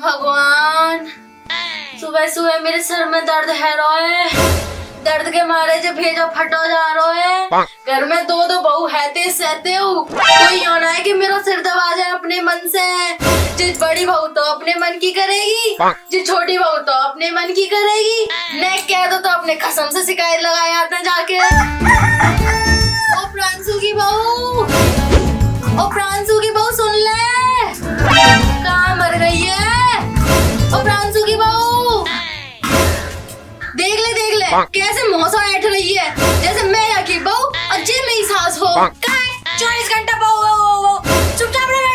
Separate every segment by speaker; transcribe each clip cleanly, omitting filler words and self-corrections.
Speaker 1: भगवान, सुबह सुबह मेरे सर में दर्द है रोए। दर्द के मारे जो भेजा फटो जा रोए। घर में दो दो बहू है ते सहते हो, कोई होना है कि मेरा सिर दबा जाए अपने मन से। जिस बड़ी बहू तो अपने मन की करेगी, जिस छोटी बहू तो अपने मन की करेगी। मैं कह दो तो अपने कसम से शिकायत लगाए आते जाके। ओ प्रांशु की बहू, ओ प्रांशु की बहू सुन ले, कहाँ मर गई है? ओ प्रांशु की बहू, देख ले कैसे मौसा बैठ रही है, जैसे मैं यहाँ की बहू और जे मेरी सास हो। 24 घंटा बहू चुपचाप रह,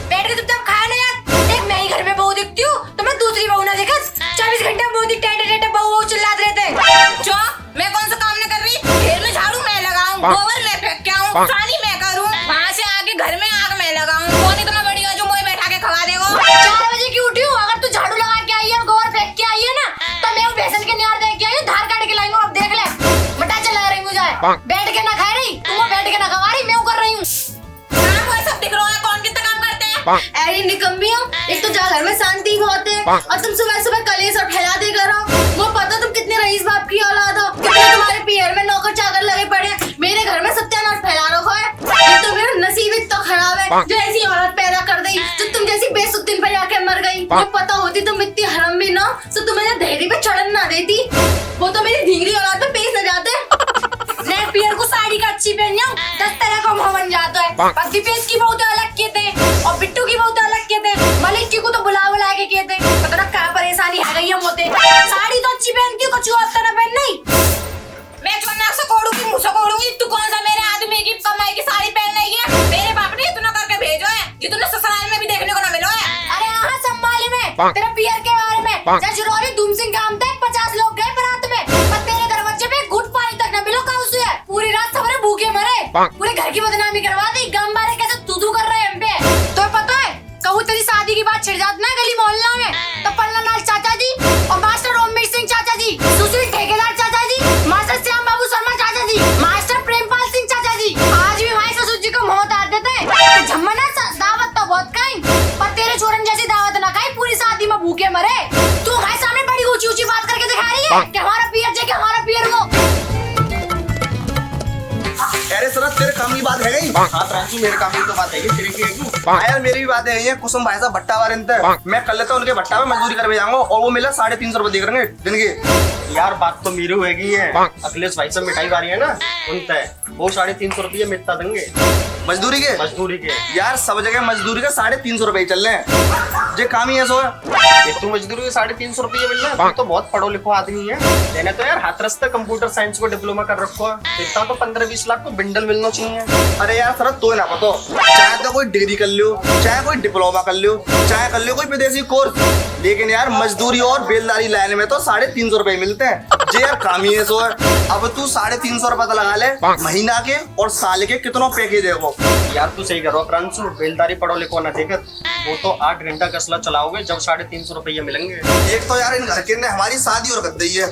Speaker 1: बैठ के चुपचाप खाया ना यार। देख मैं ही घर में बहू दिखती हूँ तो मैं दूसरी बहू ना देखा। 24 घंटा बहू टेटे बहू चिल्लाते रहते।
Speaker 2: जो मैं कौन सा काम नहीं कर रही? घेर में झाड़ू मैं लगाऊं, गोबर मैं फेंक के आऊं, पानी मैं करूं, वहाँ से आके घर में आग मैं लगाऊं। कौन इतना बढ़िया जो मुझे बैठा के खवा देगा?
Speaker 1: 4 बजे की उठी हूँ, अगर तू झाड़ू लगा के आई है और गोबर फेंक के आई है ना तो मैं बेसन के निहार देख के आई हूँ, धार काट के लाई हूँ। अब देख ले बटा चला रही मुझे, बैठ के ना खा रही तुम, बैठ के ना खवा रही मैं कर रही हूँ।
Speaker 2: सब दिख रहा है, कौन कितना काम करते हैं?
Speaker 1: अरे निकम्मियों, एक तो जा घर में शांति बहुत है और तुम सुबह सुबह कलेश और फैलाते करो। वो पता तुम कितने रईस बाप की औलाद हो, कितने तुम्हारे पीर में नौकर चाकर लगे पड़े। मेरे घर में सत्यानाश फैला रखा है। एक तो मेरा नसीब इतना खराब है जो ऐसी औरत पैदा कर दी जो तुम जैसी बेसुद्दीन पे जाके मर गई। वो पता होती तुम इतनी हराम भी ना तो तुम्हें धैर्य पे चढ़न ना देती। वो तो मेरी धींगरी औलाद पे पेश न जाते।
Speaker 2: मैं पियर को साड़ी का अच्छी पहन जाऊं, 10 तरह का मुंह बन जाता है। पर दीपेश की बहुत अलग किए थे और बिट्टू की बहुत अलग किए थे, मलिक की को तो बुला के किए थे। पता ना क्या परेशानी आ गई हम होते। साड़ी तो अच्छी पहनती हूँ, कुछ और तरह पहन नहीं। मैं तो नाक से कोड़ूंगी, मुंह से कोड़ूंगी। तू कौन सा मेरे आदमी की कमाई की साड़ी पहन रही है? मेरे बाप ने इतना करके भेजो है कि तुमने ससुराल में भी देखने को ना मिलो है।
Speaker 1: अरे हाँ संभाली में तेरा पियर के बारे में जजुरौली धूम सिंह काम थे, 50 लोग गए बारात में, पर तेरे दरवाजे पे घुट पानी तक न मिलो। काउसु है पूरी रात सबरे भूखे मरे, पूरे घर की बदनामी करवा दी। गम बारे कैसे तू कर रहे हैं हम पे। तो पता है कहूँ तेरी शादी की बात छिड़ जाती ना गली मोहल्ला में तो पन्ना लाल चाचा जी और मास्टर ओमवीर सिंह चाचा जी, सुशील ठेकेदार चाचा जी, मास्टर श्याम बाबू शर्मा चाचा जी, मास्टर प्रेमपाल सिंह चाचा जी आज भी हमारे ससुर जी को मोह तार देते हैं। झम्मना दावत तो बहुत खाई, पर तेरे छोरन जैसी दावत ना खाई, पूरी शादी में भूखे मरे। तू हमारे सामने बड़ी ऊंची ऊंची बात करके दिखा रही है कि हमारा पियर जे, कि हमारा पियर वो।
Speaker 3: अरे सर तेरे काम की बात है गई। हाँ प्रांशु मेरे काम की तो बात है तेरे की यार मेरी भी बात है। कुसुम भाई साहब भट्टा वाले मैं कर लेता हूँ उनके भट्टा में मजदूरी करके जाऊंगा और वो मिला 350 रुपए देख रहे दिन के। यार बात तो मेरी होगी है, अखिलेश भाई साहब मिठाई वाली है ना उनता है, वो 350 रुपये मिलता देंगे मजदूरी के। यार सब जगह मजदूरी का 350 रुपये चल रहे हैं, जे काम ही है सो तू मजदूरी के 350 रुपये मिल रहा है तो बहुत पढ़ो लिखो आदमी है। मैंने तो यार हाथरस तक कंप्यूटर साइंस को डिप्लोमा कर रखो है, इतना तो 15-20 लाख को बिंडल मिलना चाहिए। अरे यार सर तो ना पतो, चाहे तो कोई डिग्री कर लो, चाहे कोई डिप्लोमा कर लो, चाहे कर लो कोई विदेशी कोर्स, लेकिन यार मजदूरी और बेलदारी लाइन में तो 350 रुपये मिलते हैं। जे यार काम ही है सो अब तू 350 रुपये तो लगा ले महीना के और साल के कितनों पैकेज है वो। यार तू सही करो प्रांशु, बेलदारी पढ़ो लिखो ना देखत, वो तो 8 घंटा कसला चलाओगे जब 350 रुपये मिलेंगे। एक तो यार इन घर के ने हमारी शादी और कर दी है,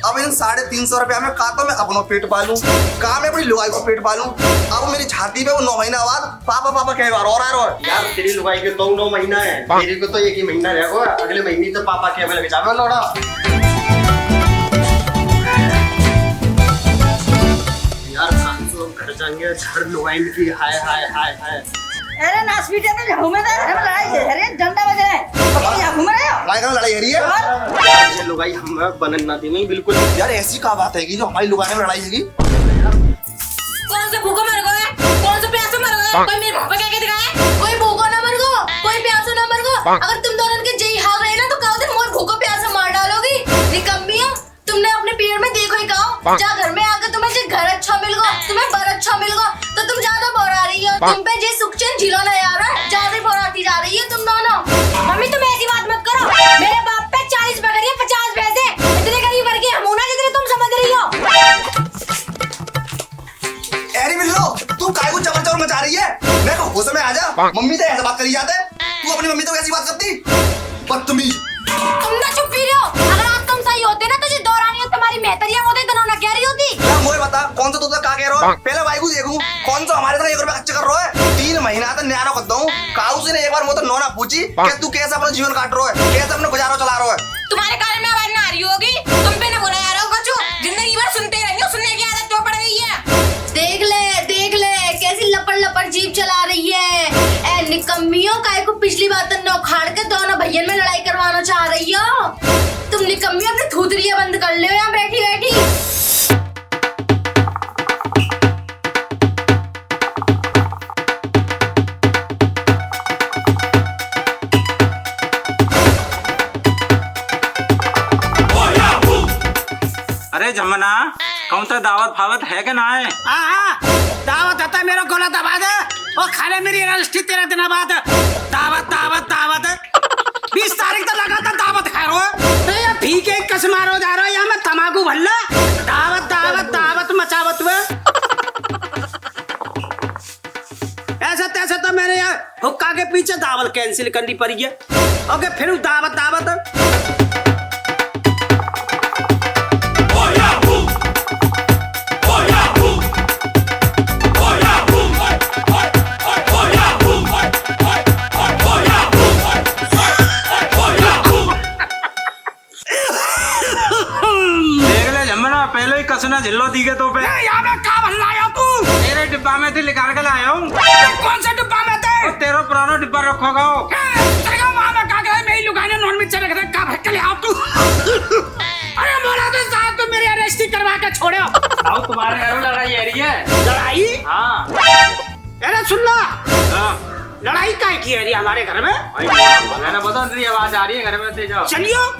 Speaker 3: अब इन 350 रुपया में का तो मैं अपना पेट पालूं, का मैं अपनी लुगाई को पेट पालूं। अब मेरी छाती पे वो 9 महीना बाद पापा कह बार और यार तेरी लुगाई के तो 9 महीना है, मेरी को तो 1 ही महीना रहेगा, अगले महीने तो पापा के लगे जावे लौड़ा। यार सांसो घर जाएंगे घर लुगाई की हाय हाय हाय हाय।
Speaker 2: अरे नाच पीटे तो झाड़ू में लड़ाई है, अरे डंडा बज रहा है, यहाँ घूम रहे हो?
Speaker 3: लड़ाई हो रही है ये लुगाई हम बनन ना दी बिल्कुल। यार ऐसी क्या बात है कि जो हमारी लुगाई में लड़ाई है?
Speaker 2: कौन से भूखा मर गए, कौन से प्यासे मर गए? कोई मेरे पापा क्या दिखाए?
Speaker 1: कोई भूखा ना मर गो, कोई प्यासा ना मर गो। अगर तुम दोनों के जय हाल रहे ना तो कहो दिन मोर भूखो प्यासा मार डालोगी। निकम्मियों, तुमने अपने पेड़ में देखो ही कहो, जा घर में आकर तुम्हें जो घर अच्छा मिल गो, तुम्हें बर अच्छा मिल गो तो तुम ज्यादा बोरा रही हो। तुम पे जे सुखचैन झिलो ना यार ज्यादा बोराती जा रही है तुम दोनों।
Speaker 2: मम्मी तुम ऐसी बात मत करो, मेरे बाप पे 40 बकरी है 50 भैंसे, इतने गरीब करके हम होना जितने तुम समझ रही हो।
Speaker 3: अरे बिल्लो तू काय को चमर मचा रही है? मैं को होश में आ जा, मम्मी से ऐसे बात करी जाते, तू अपनी मम्मी तो ऐसी बात करती बदतमीज।
Speaker 1: तुम ना चुप ही रहो, अगर आज तुम सही होते ना तो जो दौरानी तुम्हारी मेहतरियां होते दोनों ना कह रही होती।
Speaker 3: मुझे बता कौन सा तोता का कह रहे हो? पहले भाई को देखूं कौन सा हमारे तरह 1 रुपया खर्च कर रहा है। 3 महीना तक न्यानो कर दूं काऊ से ने एक बार मुझे नौना पूछी कि तू कैसे अपना जीवन काट रहा है, कैसे अपना गुजारा चला रहा है।
Speaker 2: तुम्हारे कान में आवाज ना आ रही होगी, तुम पे ना बुरा आ रहा होगा। जो जिंदगी भर सुनते रही हो, सुनने की आदत तो पड़ गई है।
Speaker 1: देख ले कैसी लपड़ लपड़ जीप चला रही है। ए निकम्मियों काय को पिछली बार तो नौखाड़ के दोनों भैयन में लड़ाई करवाना चाह रही हो। तुम निकम्मी अपनी थूथरियां बंद कर ले यहाँ बैठी बैठी।
Speaker 4: अरे जमना कौन सा दावत फावत है कि ना है?
Speaker 5: हाँ दावत आता है, मेरा गोला दबा दे और खाने मेरी रजिस्ट्री 13 दिन बाद दावत दावत दावत 20 तारीख तक लगा था दावत खा रहा है। ये ठीक है कस मारो जा रहा है यहाँ मैं तमाकू भल्ला दावत दावत दावत मचावत हुए। ऐसा तैसा तो मैंने यार हुक्का के पीछे दावत कैंसिल करनी पड़ी है। ओके फिर दावत दावत
Speaker 4: पहले ही कसना झिल्लो दी के तो पे
Speaker 5: यहाँ पे का भल्ला आया तू?
Speaker 4: तेरे डिब्बा में थी निकाल के लाया हूँ।
Speaker 5: कौन सा डिब्बा में थे?
Speaker 4: तेरा पुराना डिब्बा रखोगा
Speaker 5: नॉन में चले गए का भटके ले आप तू। अरे मोला तो साहब तुम मेरी अरेस्टी करवा के छोड़े हो।
Speaker 4: आओ तुम्हारे घर में लड़ाई आ रही है।
Speaker 5: लड़ाई?
Speaker 4: हाँ।
Speaker 5: अरे सुन ला।
Speaker 4: हाँ।
Speaker 5: लड़ाई काय की है हमारे घर में?
Speaker 4: मैंने बता दी आवाज आ रही है घर में से जाओ।
Speaker 5: चलियो।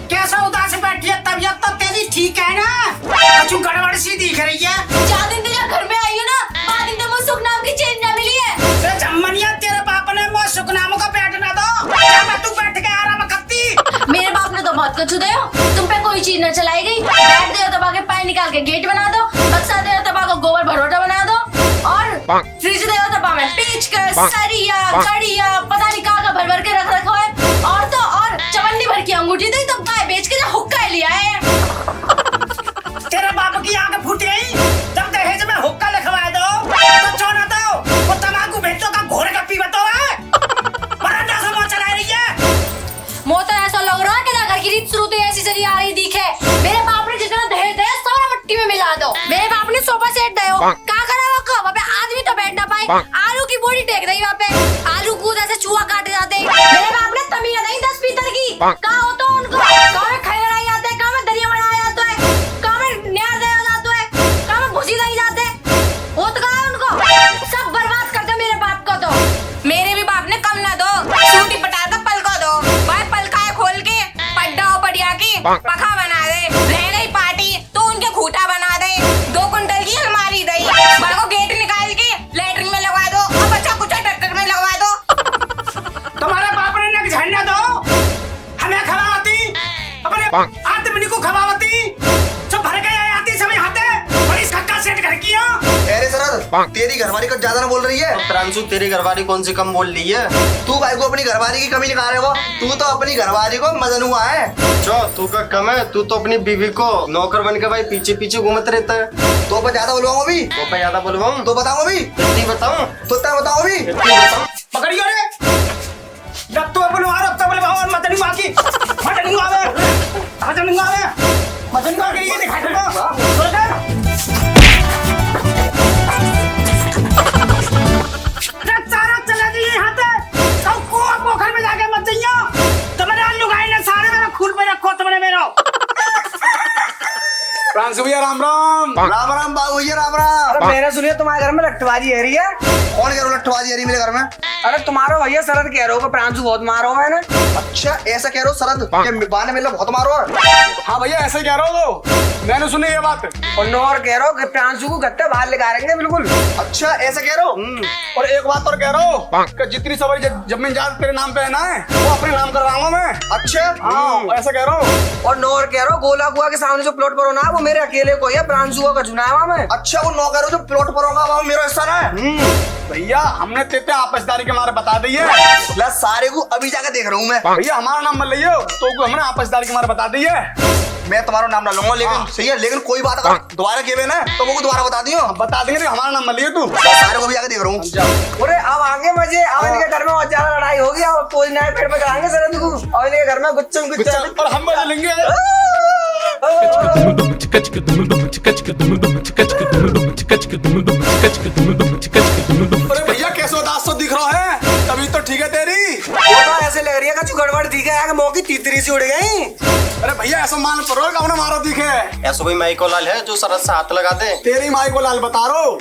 Speaker 5: कैसा उदास बैठी है? तबीयत तो तेरी ठीक है ना? कुछ गड़बड़ सी दिख रही है।
Speaker 1: 4 दिन तेरे घर में आई हो ना, 5 दिन तक वो सुख नाम की चेंज ना मिली है।
Speaker 5: जम्मनिया तेरे बाप ने वो सुखनामों का बैठ ना दो, क्या तू बैठ के आराम करती?
Speaker 1: मेरे बाप ने तो बहुत कुछ दे हो, तुम पे कोई चीज न चलाई गई। बैठ दे दबा के पानी निकाल के गेट बना दो, बक्सा दे दबा को गोबर भरोटा बना दो, और फ्रिज दे दबा में पीच कर सरिया कड़िया पता नहीं कहाँ भर भर के रख रखा है। और तो और चवन्नी भर की अंगूठी दी तो गाय बेच के जो हुक्का लिया है।
Speaker 5: तेरे बाप की आंख फूटी जब दहेज में हुक्का लिखवा दो तो चोना दो वो तमाकू भेजो का घोड़े का पीवा तो है। बरांडा से मोच चला रही है।
Speaker 1: मोता ऐसा लग रहा है कि घर की रीत शुरू तो ऐसी चली आ रही दिखे। मेरे बाप ने जितना दहेज दिया सारा मिट्टी में मिला दो। मेरे बाप ने सोफा सेट दिया क्या करा वहाँ पे आदमी तो बैठ ना पाए। आलू की बोरी टेक दी वहाँ पे, आलू कूद ऐसे चूहा काटे जाते। मेरे बाप ने तमीज नहीं 10 पीतल की कहा होता उनको, कहा में खाई बनाई जाते, कहा में दरिया बनाया जाता है, कहा में न्यार दिया जाता है, कहा में भूसी नहीं जाते। वो तो कहा उनको सब बर्बाद कर दो मेरे बाप को। तो
Speaker 2: मेरे भी बाप ने कम ना दो, सूटी पटा दो पल को दो, भाई पलकाए खोल के पड्डा बढ़िया की पखा बना दे, रह गई पार्टी तो उनके खूटा बना दे, 2 कुंटल की अलमारी दई, बड़ा को गेट निकाल के लेटरिन में लगवा दो और बच्चा कुछ ट्रैक्टर में लगवा दो।
Speaker 5: तुम्हारे बाप ने नक झंडा दो हमें खवाती अपने आदमी को खवाती सब भर के आती समय हाथे बड़ी सक्का सेट कर किया।
Speaker 3: अरे सर तेरी घरवाली को ज्यादा ना बोल रही है? प्रांशु तेरी घरवाली कौन सी कम बोल रही है? तू भाई को अपनी घरवाली की कमी निकाल रहे हो। तू तो अपनी घरवाली को मजन हुआ है।
Speaker 6: जो तू का कम है, तू तो अपनी बीवी को नौकर बन के भाई पीछे पीछे घूमते रहता है।
Speaker 3: तो पर ज्यादा बुलवाऊं अभी?
Speaker 6: तो मैं ज्यादा बोलवाऊं
Speaker 3: तो बताऊं अभी?
Speaker 6: इतनी बताऊं?
Speaker 3: तो तय बताऊं अभी?
Speaker 6: इतनी बताऊं?
Speaker 5: पकड़ियो रे जब तो बुलवा रहा तब बुलवाओ और मत नहीं बाकी मत नहीं आवे के लिए दिखा दो। सारा चला दी यहाँ पे सब को पोखर में जाके मत जाइयो। तुम्हारे आलू गाय ने सारे मेरा खून पे रखो तुमने मेरा।
Speaker 4: प्रांशु भैया राम राम।
Speaker 3: राम राम बाबू भैया राम राम।
Speaker 5: मेरे सुनिए तुम्हारे घर में लट्ठबाजी है रही है।
Speaker 3: कौन कह रहा लट्ठबाजी आ रही मेरे घर में?
Speaker 7: अरे तुम्हारा भैया शरद कह रहे हो कि प्रांशु बहुत मारो है ना।
Speaker 3: अच्छा ऐसा कह रहे हो शरद कि बाने मिले बहुत मारो है?
Speaker 8: हाँ भैया ऐसे कह रहे हो तो मैंने सुनी ये बात।
Speaker 7: और नौर कह रहे हो कि प्रांशु को गत्ते बाहर लेगारेंगे बिल्कुल।
Speaker 3: अच्छा ऐसा कह रहे हो?
Speaker 8: और एक बात और कह रहे हो कि जितनी सवारी जमीन जात तेरे नाम पे है ना वो अपने नाम करवाऊंगा मैं।
Speaker 3: अच्छा
Speaker 8: हाँ ऐसा कह रहा हूँ।
Speaker 7: और नौर कह रहे हो गोला कुआ के सामने जो प्लॉट पर होना है वो मेरे अकेले को है, प्रांशु का चुना है वहाँ में।
Speaker 3: अच्छा वो नौ कह रहे हो जो प्लॉट पर होगा वो मेरा हिस्सा ना है?
Speaker 8: भैया हमने तेते आपसदारी के मारे बता दी है।
Speaker 3: ला सारे को अभी जाके देख रहा हूँ मैं।
Speaker 8: भैया हमारा नाम मत लियो तो को हमने आपसदारी के मारे बता दी है।
Speaker 3: मैं तुम्हारा नाम ना लूंगा लेकिन सही है, लेकिन कोई बात अगर दोबारा किए ना तो वो दोबारा बता दियो।
Speaker 8: बता देंगे तो हमारा नाम मत लियो तू।
Speaker 3: सारे को भी जाके देख रहा हूँ।
Speaker 7: अरे अब आगे मजे, अब इनके घर में बहुत ज्यादा लड़ाई होगी, अब कोई नए पेड़ पे कराएंगे शरद को और इनके घर में गुच्चम गुच्चा।
Speaker 8: और हम मजा लेंगे। अरे भैया कैसे उदास तो दिख रहा है, तभी तो ठीक है तेरी।
Speaker 7: वो तो ऐसे लग रही है कि गड़बड़ दिख है, मौकी तीतरी सी उड़ गई।
Speaker 8: अरे भैया ऐसा मान पड़ो कौन मारो दिखे।
Speaker 6: ऐसा कोई माई को लाल है जो शरद से हाथ लगा दे?
Speaker 8: तेरी माई को लाल बता रो।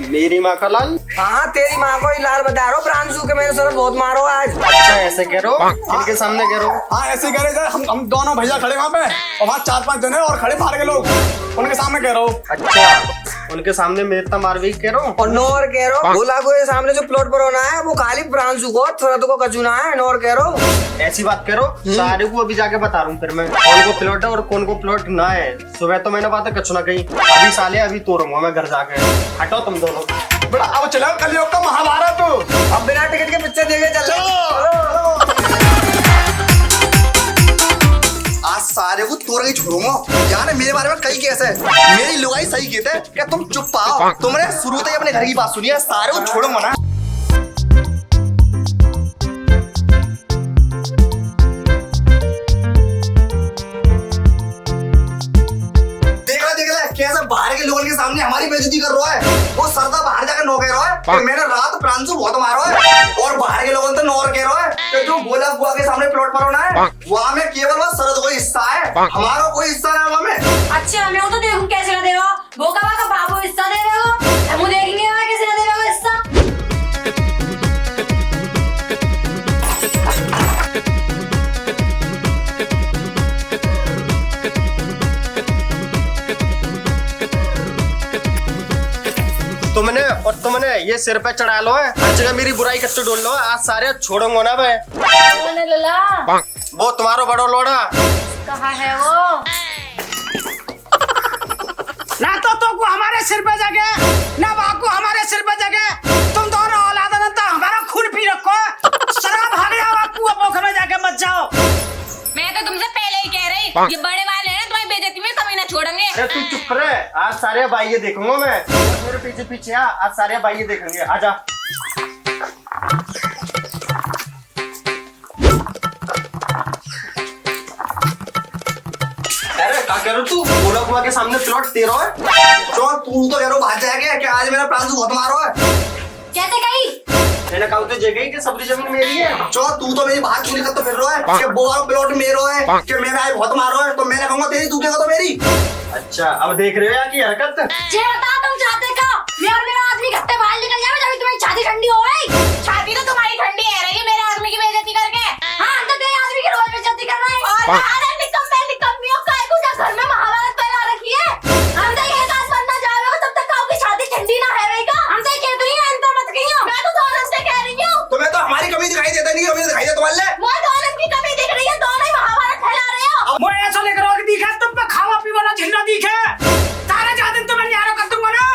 Speaker 6: मेरी माँ का लाल?
Speaker 7: हाँ तेरी माँ को ही लाल बता रहा हूँ, प्रांशु के मैंने शरद बहुत मारो आज।
Speaker 6: अच्छा ऐसे कह रहे हो? इनके सामने कह रहे हो?
Speaker 8: हाँ ऐसे कह रहे हम दोनों भैया खड़े वहाँ पे और वहाँ 4-5 जने और खड़े बाहर के लोग, उनके सामने कह रहे हो।
Speaker 6: अच्छा उनके सामने मेरे ता मारवी कह रहे हो?
Speaker 7: और नौर कह रहे हो गोला को सामने जो प्लॉट पर होना है वो खाली प्रांशु को शरद को कचुना है। नौर कह रहे हो
Speaker 6: ऐसी बात करो सारे को अभी जाके बता रहा हूँ फिर मैं कौन को प्लॉट है और कौन को प्लॉट ना है। सुबह तो मैंने बात है कचुना कही, अभी साले अभी तोड़ूंगा मैं घर जाके। हटो तुम दोनों।
Speaker 8: बड़ा अब चलो कलयुग का महाभारत।
Speaker 7: अब बिना टिकट के पिक्चर देखे चलो।
Speaker 3: आज सारे को तोड़ के छोड़ूंगा। यार मेरे बारे में कई केस है, मेरी लुगाई सही कहते हैं क्या तुम चुप पाओ। तुमने शुरू से ही अपने घर की बात सुनी है, सारे को छोड़ूंगा ना। कैसे बाहर के लोगों के सामने हमारी बेइज्जती कर रहा है। वो सरदा बाहर जाकर नो कह रहा है कि मैंने रात प्रांशु बहुत मारो है, और बाहर के लोगों ने तो नौर कह रहा है कि जो गोला बुआ के सामने प्लॉट पर होना है वहाँ में केवल वो सरद कोई हिस्सा है, हमारा कोई हिस्सा नहीं वहाँ में।
Speaker 2: अच्छा मैं तो देखूं कैसे ना देगा बोका का बाबू हिस्सा दे देगा, हम देखेंगे वहाँ कैसे ना देगा हिस्सा।
Speaker 6: तुमने ये सिर पे चढ़ा लो है, हर जगह मेरी बुराई कच्चू डोल लो है। आज सारे छोड़ूंगा ना मैं।
Speaker 1: लला
Speaker 6: वो तुम्हारा बड़ो लोड़ा
Speaker 1: कहाँ है वो?
Speaker 5: ना तो को हमारे सिर पे जगह ना बाकू हमारे सिर पे जगह, तुम दोनों औलाद ना तो हमारा खून पी रखो। शराब भाग जाओ बाकू, पोखर में जाके मत जाओ।
Speaker 2: मैं तो तुमसे पहले ही कह रही ये बड़े वाले हैं तुम्हारी बेइज्जती में कभी ना छोड़ेंगे।
Speaker 6: अरे तू चुप रहे, आज सारे भाई ये देखूंगा मैं। मेरे पीछे पीछे आ, आज सारे भाई ये देखेंगे। आजा। अरे क्या कह रहे हो तू? गोला कुआ के सामने प्लॉट तेरा है?
Speaker 3: तो तू तो कह रहा हो बाहर जाएगा कि आज मेरा प्रांशु बहुत मारो है।
Speaker 2: कैसे कही?
Speaker 6: मैंने कहा तो जगह ही कि सबरी जमीन मेरी है।
Speaker 3: चो तू तो मेरी बात चोरी करते फिर रहा है कि वो वाला प्लॉट मेरो है कि मेरा है बहुत मारो है, तो मैंने कहूंगा तेरी, तू कहेगा तो मेरी।
Speaker 6: अच्छा अब देख रहे हो यार की हरकत।
Speaker 2: जे बता तुम चाहते का मैं और मेरा आदमी घट्टे बाहर निकल जाए जब तुम्हारी छाती ठंडी हो गई। छाती तो तुम्हारी ठंडी है रही मेरे आदमी की बेइज्जती करके। हाँ तो तेरे आदमी की रोज बेइज्जती कर रहा है। और अरे निकम्मियों का घर में महाभारत फैला रखी है। हम तो ये काज बनना जा रहे हो तब तक आपकी छाती ठंडी ना है रहेगा। हम तो कहते ही अंतर मत कहियो, मैं तो दोनों से कह रही हूँ।
Speaker 3: तुम्हें तो हमारी कमी दिखाई देता नहीं, कमी दिखाई दे तुम्हारे।
Speaker 2: वो दोनों की कमी दिख रही है, दोनों ही महाभारत फैला रहे हो।
Speaker 5: वो ऐसा लेकर आओ कि दिखे तुम पे खावा पीवा ना झिलना दिखे। सारे जादिन तुम्हें न्यारो कर दूंगा ना,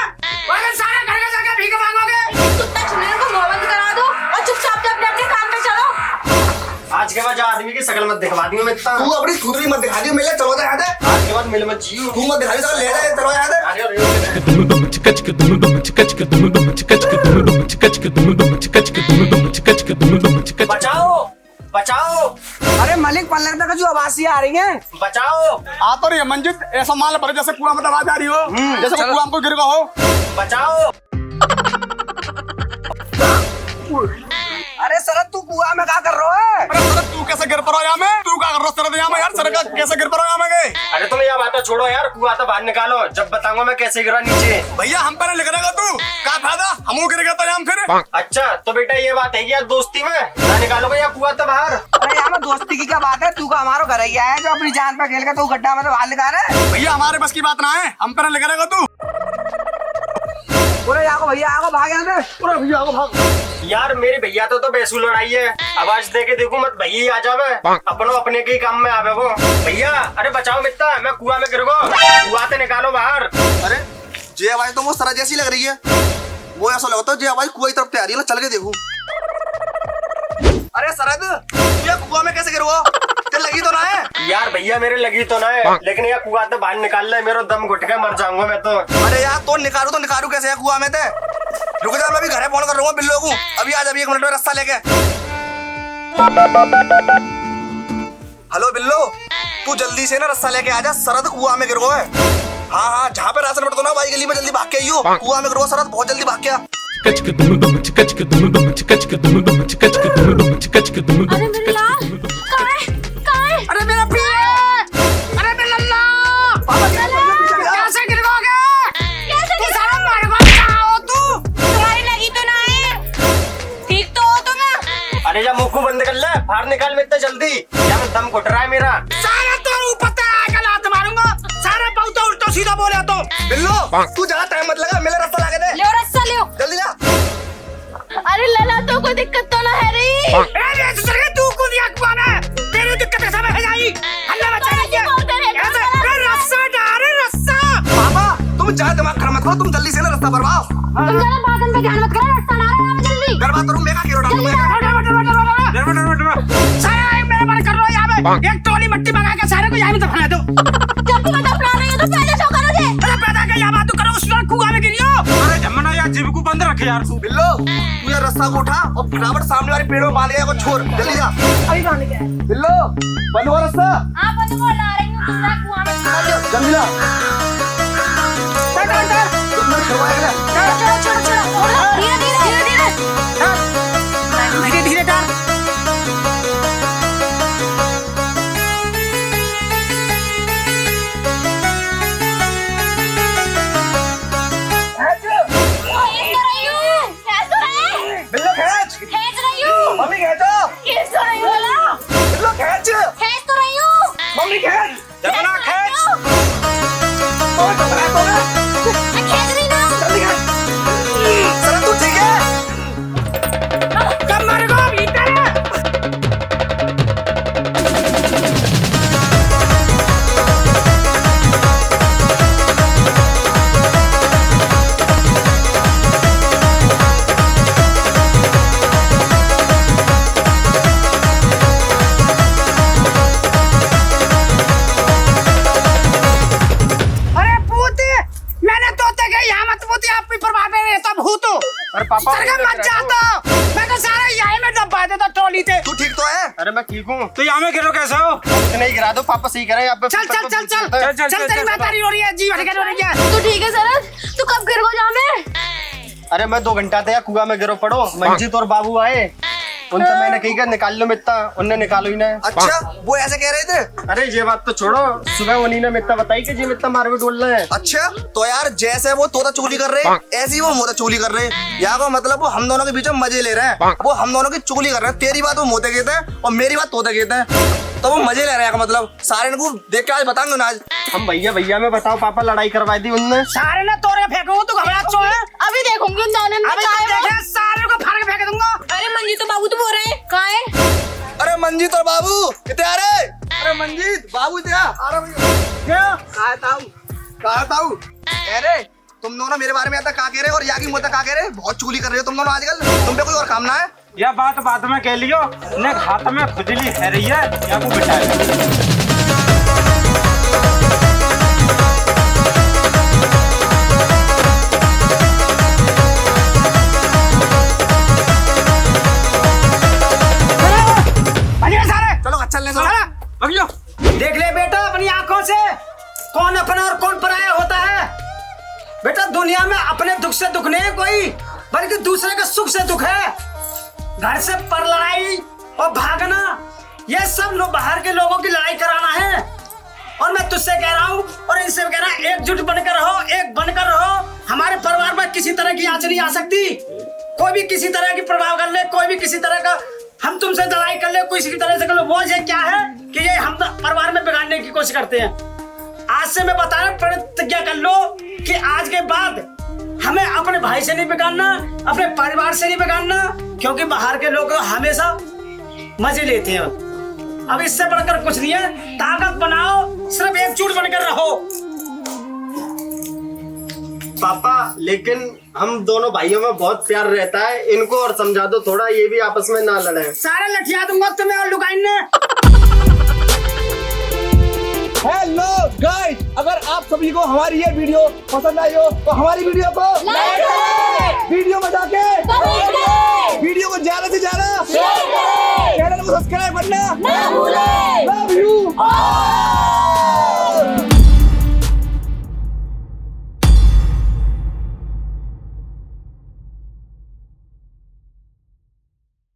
Speaker 5: अगर सारे घर का जाके भीख मांगोगे।
Speaker 2: कुत्ता छुने को मोहब्बत करा दो और चुपचाप अपने अपने काम पे चलो।
Speaker 6: आज के बाद जो आदमी की शकल मत दिखवा दी मैं इतना।
Speaker 3: तू अपनी खुदरी मत दिखा दियो, मिले चलो याद है।
Speaker 6: आज के बाद मिल मत जियो।
Speaker 3: तू मत दिखा दियो, ले जाए चलो याद है।
Speaker 6: बचाओ बचाओ।
Speaker 7: अरे मलिक पल्लर तक जो आवाज़ आ रही है।
Speaker 6: बचाओ
Speaker 8: आ तो रही है मंजित, ऐसा मान पर जैसे कुआं में आवाज आ रही हो, जैसे वो कुआं को गिर गया हो।
Speaker 6: बचाओ।
Speaker 7: अरे शरद तू कुआं में क्या कर रहा है?
Speaker 8: अरे शरद तू कैसे गिर पड़ा यहाँ में? तू क्या कर रहा है शरद मत यहाँ में यार, सर का कैसे गिर पड़ा यहाँ में गए?
Speaker 6: अरे तुम यह बातें छोड़ो यार, कुआं तो बाहर निकालो, जब बताऊंगा मैं कैसे गिरा नीचे।
Speaker 8: भैया हम पर लिख रहेगा तू, क्या फायदा, हमू गिर गया था यहाँ फिर।
Speaker 6: अच्छा तो बेटा ये बात है कि यार दोस्ती में ना निकालोगे या कुआं तो बाहर।
Speaker 7: अरे यहाँ में दोस्ती की क्या बात है, तू का हमारो घर ही आया है जो अपनी जान पर खेल कर तू गड्ढा में तो बाहर निकाल रहा है।
Speaker 8: भैया हमारे बस की बात ना है, हम पर लिख रहेगा तू।
Speaker 7: पूरे यहाँ भैया आगो भाग यहाँ से, पूरे भैया आगो भाग।
Speaker 6: यार मेरी भैया तो बेसू लड़ाई है, आवाज दे के देखू मत भैया आ जावे, अपनो अपने के ही काम में आवे वो। भैया अरे बचाओ मित्ता, मैं कुआं में गिर गो, कुआं से निकालो बाहर।
Speaker 3: अरे जे आवाज तो वो सरा जैसी लग रही है, वो ऐसा लगता है जे आवाज कुआं की तरफ तैयारी है, चल के देखूं। अरे सरद तू ये कुआं में कैसे गिर गो, तेरे लगी तो ना है?
Speaker 6: यार भैया मेरे लगी तो ना है, लेकिन यार कुआं से बाहर निकाल ले, मेरा दम घुट के मर जाऊंगा मैं तो।
Speaker 3: अरे यार तो निकालू कैसे है कुआं में ते? रुक जा, मैं अभी घरे फोन कर रहा हूँ बिल्लो को, अभी आ जा, अभी 1 मिनट में रास्ता लेके। हेलो बिल्लो, तू जल्दी से ना रास्ता लेके आ जा, सरद कुआं में गिर गो है। हाँ जहाँ पे राशन पड़ता ना भाई गली में, जल्दी भाग के आइयो, कुआं में गिर गो सरद, बहुत जल्दी भाग के आ।
Speaker 2: अरे मेरे लाल कहाँ है?
Speaker 5: अरे मेरा पिया, अरे मेरा लल्ला, कैसे गिर गए? तू सारा मर गया, कहाँ हो तू?
Speaker 2: तुम्हारी लगी तो ना है? ठीक तो हो तुम?
Speaker 6: अरे या मुंह को बंद कर ले, बाहर निकाल में इतना जल्दी, यार दम घुट रहा है मेरा।
Speaker 5: सारा तो ऊपर तक आके लात मारूंगा, सारा बहुत उल्टा सीधा बोले तो।
Speaker 3: बिल्लो तू ज्यादा टाइम मत लगा, मेरा रास्ता लाके दे,
Speaker 2: लो रस्सा लो।
Speaker 3: जल्दी जा।
Speaker 1: अरे लला तो कोई दिक्कत तो ना है रे।
Speaker 5: अरे तू को दिया कुआं में, तेरी दिक्कत है सब है जाई, अल्लाह बचाने के। अरे रस्सा डाल, रस्सा।
Speaker 3: पापा तुम ज्यादा दिमाग खराब मत करो, तुम जल्दी से ना रास्ता भरवाओ।
Speaker 2: तुम जरा बातन पे ध्यान मत करो, रस्सा ना रहा है जल्दी।
Speaker 3: गरबा तो मैं का कीड़ो डालूंगा।
Speaker 5: सारा एक मेरे मन कर रहा है यहाँ पे, एक टोली मिट्टी मंगा के सारे को यहाँ में दफना दो।
Speaker 2: जब तुम दफना रही हो तो पहले शो करो जे।
Speaker 5: अरे पैदा का यहाँ बात तो करो, उस वक्त कुआं में गिरियो।
Speaker 4: अरे जमना यार जीव को बंद रखे यार तू।
Speaker 3: बिल्लो तू ये रास्ता को उठा और फटाफट सामने वाले पेड़ों में बांध गया को छोड़, जल्दी जा।
Speaker 2: अभी कौन गया?
Speaker 3: बिल्लो बंद हुआ रास्ता,
Speaker 2: आप बंद को ला रही हूँ दूसरा कुआं में।
Speaker 3: जल्दी जा।
Speaker 5: चल
Speaker 3: तुमने छुड़वाया क्या?
Speaker 2: छोड़ो धीरे धीरे
Speaker 5: धीरे धीरे डाल।
Speaker 3: बिल्लो खींच,
Speaker 2: खींच रही हूँ,
Speaker 3: मम्मी खींचो,
Speaker 2: खींच तो रही हूँ ना,
Speaker 3: बिल्लो खींच,
Speaker 2: खींच तो रही हूँ,
Speaker 3: मम्मी खींच,
Speaker 4: जमना खींच।
Speaker 3: और तो बना तो ना,
Speaker 2: मैं खींच रही ना।
Speaker 3: जल्दी खींच। सर तू ठीक है?
Speaker 5: कब मर गो भीतर?
Speaker 6: पापा
Speaker 5: मत जाता, मैं तो सारा यहीं में दबा देता ट्रॉली थे।
Speaker 3: तू ठीक तो है?
Speaker 6: अरे मैं ठीक हूँ।
Speaker 4: तो यहाँ में गिरो कैसे हो?
Speaker 6: नहीं गिरा दो, पापा सही करे।
Speaker 5: चल चल चल चल चल, तेरी मातारी रो रही है, जी भटके रो रही है।
Speaker 1: तू ठीक है सरद? तू कब गिर गो जहाँ में?
Speaker 6: अरे मैं 2 घंटा था कुआं में गिरो पड़ो, मंजीत और बाबू आए, उनसे मैंने कही कि निकाल लो मित्ता, उनने निकालो ही ना।
Speaker 3: अच्छा वो ऐसे कह रहे थे?
Speaker 6: अरे ये बात तो छोड़ो, सुबह उन्हीं ने मित्ता बताई कि जी मित्ता मार भी डोल रहे हैं।
Speaker 3: अच्छा तो यार जैसे वो तोता चुगली कर रहे हैं ऐसी वो मोता चुगली कर रहे हैं, या को मतलब वो हम दोनों के बीच में मजे ले रहे हैं, वो हम दोनों की चुगली कर रहे हैं। तेरी बात वो मोते कहते हैं और मेरी बात तोते कहते हैं, तो वो मजे ले रहे हैं। मतलब सारे को देख के आज बताएंगे ना। आज
Speaker 6: हम भैया में बताओ, पापा लड़ाई करवाई थी उनने।
Speaker 5: सारे ने तोरे फेंको, तू घबरा क्यों है?
Speaker 1: अभी देखूंगी उन दोनों में
Speaker 5: अभी
Speaker 1: क्या है वो।
Speaker 5: देखे सारे को फाड़ के फेंक दूंगा।
Speaker 2: अरे मंजी तो बाबू तो बोल रहे हैं, कहाँ है?
Speaker 3: अरे मंजीत और बाबू कितने आ रहे? अरे मंजीत बाबू क्या आ रहा? कहा था अरे तुम दोनों मेरे बारे में आता कहा कह रहे और यागी मोता कहा कह रहे? बहुत चुगली कर रहे हो तुम दोनों आजकल, तुम पे कोई और काम ना है?
Speaker 4: यह बात बाद में कह लियो, ने हाथ में खुजली है रही है, या को बिठाए।
Speaker 5: देख ले बेटा अपनी आंखों से, कौन अपना और कौन पराया होता है। बेटा दुनिया में अपने दुख से दुख नहीं है कोई, बल्कि दूसरे के सुख से दुख है। घर से पर लड़ाई और भागना, ये सब लोग बाहर के लोगों की लड़ाई कराना है। और मैं तुझसे कह रहा हूँ और इनसे कह रहा हूँ, एकजुट बनकर रहो, एक बनकर रहो। हमारे परिवार में किसी तरह की आंच नहीं आ सकती। कोई भी किसी तरह की प्रभाव कर ले, कोई भी किसी तरह का हम तुमसे लड़ाई कर ले, किसी तरह से कर लो, वो ये क्या है कि ये हम परिवार में बिगाड़ने की कोशिश करते हैं। आज से मैं बता रहा हूँ, प्रतिज्ञा कर लो कि आज के बाद हमें अपने भाई से नहीं बिगाड़ना, अपने परिवार से नहीं बिगाड़ना, क्योंकि बाहर के लोग हमेशा मजे लेते हैं। अब इससे बढ़कर कुछ नहीं है। ताकत बनाओ, सिर्फ एकजुट बनकर रहो।
Speaker 6: पापा लेकिन हम दोनों भाइयों में बहुत प्यार रहता है, इनको और समझा दो थोड़ा, ये भी आपस में ना लड़े।
Speaker 5: सारे लठिया दूंगा तुम्हें और लुगाइन ने।
Speaker 7: हेलो गाइस, अगर आप सभी को हमारी ये वीडियो पसंद आई हो तो हमारी वीडियो को लाइक करें, वीडियो में जाके कमेंट करें, वीडियो को ज्यादा से ज्यादा शेयर करें, चैनल को सब्सक्राइब करना ना भूलें।